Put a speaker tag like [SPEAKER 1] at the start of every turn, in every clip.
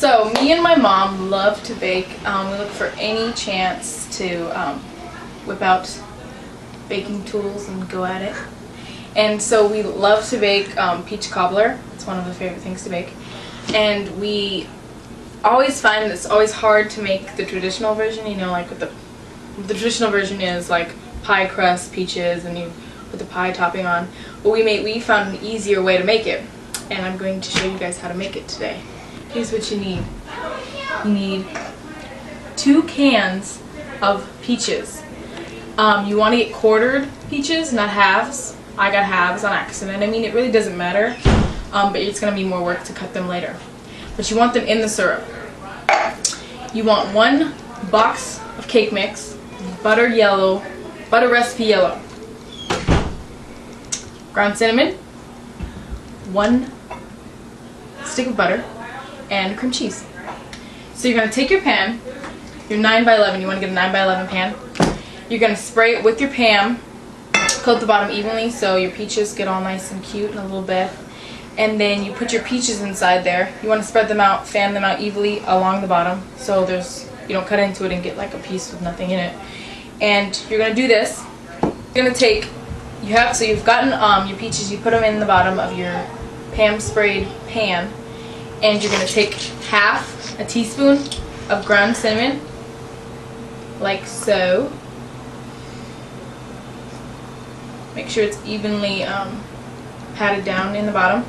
[SPEAKER 1] So me and my mom love to bake. We look for any chance to whip out baking tools and go at it. And so we love to bake peach cobbler. It's one of the favorite things to bake. And we always find it's always hard to make the traditional version. You know, like with the traditional version is like pie crust, peaches, and you put the pie topping on. But we found an easier way to make it, and I'm going to show you guys how to make it today. Here's what you need. You need 2 cans of peaches. You want to get quartered peaches, not halves. I got halves on accident. I mean, it really doesn't matter, but it's going to be more work to cut them later. But you want them in the syrup. You want 1 box of cake mix, butter recipe yellow, ground cinnamon, 1 stick of butter, and cream cheese. So you're going to take your pan, your 9x11, you want to get a 9x11 pan. You're going to spray it with your Pam, coat the bottom evenly so your peaches get all nice and cute in a little bit. And then you put your peaches inside there. You want to spread them out, fan them out evenly along the bottom so you don't cut into it and get like a piece with nothing in it. And you're going to do this. You're going to take, so you've gotten your peaches, you put them in the bottom of your Pam sprayed pan. And you're going to take half a teaspoon of ground cinnamon, like so. Make sure it's evenly patted down in the bottom.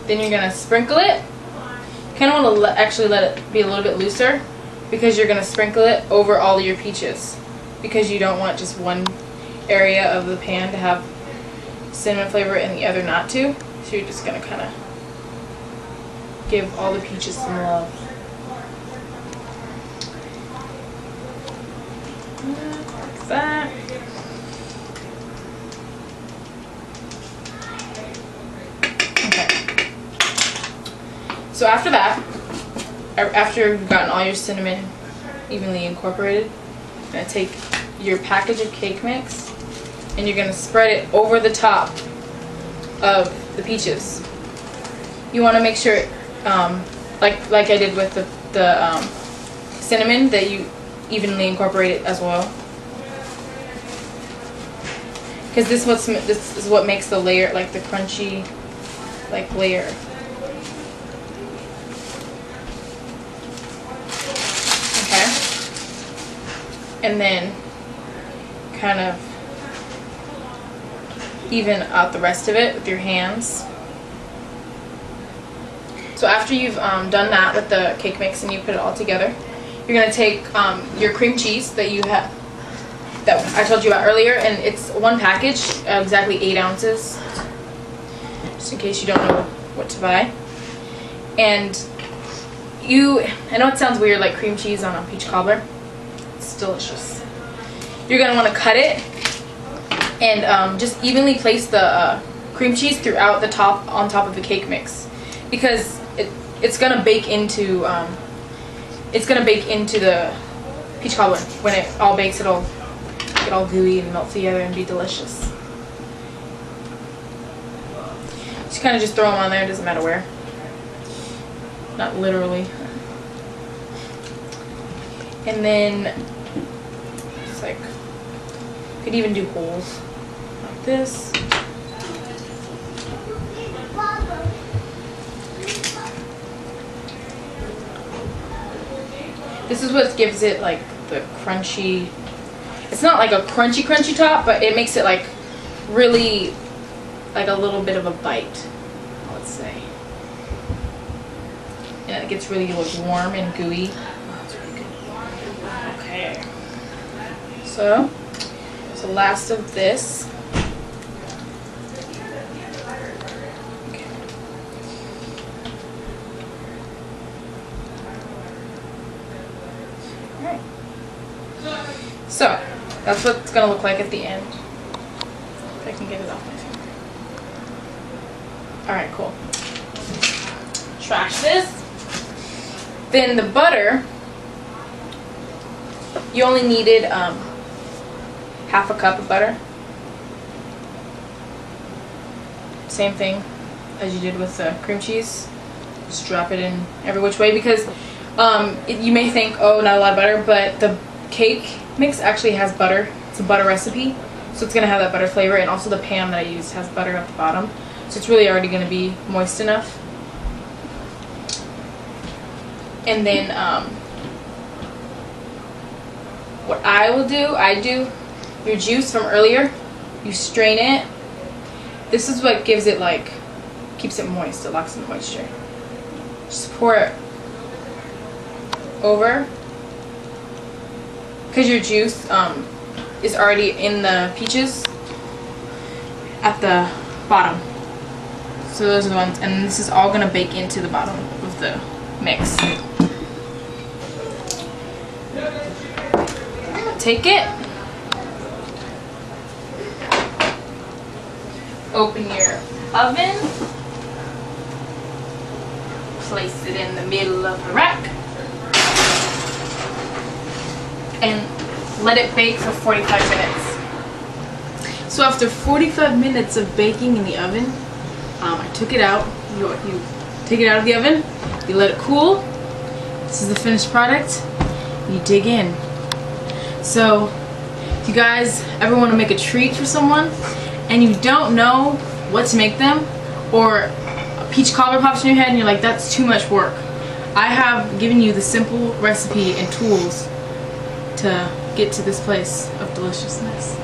[SPEAKER 1] Then you're going to sprinkle it. You kind of want to actually let it be a little bit looser because you're going to sprinkle it over all of your peaches because you don't want just one area of the pan to have cinnamon flavor and the other not to. So you're just going to kind of give all the peaches some love. Like that. Okay. So after that, after you've gotten all your cinnamon evenly incorporated, you're going to take your package of cake mix and you're going to spread it over the top of the peaches. You want to make sure like I did with the cinnamon, that you evenly incorporate it as well, because this is what makes the layer, like the crunchy layer. Okay, and then kind of even out the rest of it with your hands. So after you've done that with the cake mix and you put it all together, you're going to take your cream cheese that I told you about earlier, and it's 1 package, exactly 8 ounces, just in case you don't know what to buy. And I know it sounds weird, like cream cheese on a peach cobbler. It's delicious. You're going to want to cut it and just evenly place the cream cheese throughout on top of the cake mix, because it's gonna bake into the peach cobbler. When it all bakes, it'll get all gooey and melt together and be delicious. So you kind of just throw them on there. It doesn't matter where. Not literally. And then it's like, you could even do holes like this. This is what gives it like the crunchy. It's not like a crunchy top, but it makes it like really like a little bit of a bite, let's say. And it gets really like warm and gooey. Oh, that's really good. Okay. So the last of this. So, that's what it's going to look like at the end. If I can get it off my finger. Alright, cool. Trash this. Then the butter, you only needed half a cup of butter. Same thing as you did with the cream cheese. Just drop it in every which way because you may think, oh, not a lot of butter, but the cake mix actually has butter. It's a butter recipe, so it's going to have that butter flavor, and also the pan that I used has butter at the bottom, so it's really already going to be moist enough. And then what I will do, I do your juice from earlier, you strain it. This is what gives it, like, keeps it moist, it locks in the moisture. Just pour it over, because your juice is already in the peaches at the bottom. So those are the ones, and this is all gonna bake into the bottom of the mix. Take it, open your oven, place it in the middle of the rack, and let it bake for 45 minutes. So after 45 minutes of baking in the oven, I took it out. You take it out of the oven, you let it cool. This is the finished product. You dig in. So if you guys ever want to make a treat for someone and you don't know what to make them, or a peach cobbler pops in your head and you're like, that's too much work, I have given you the simple recipe and tools to get to this place of deliciousness.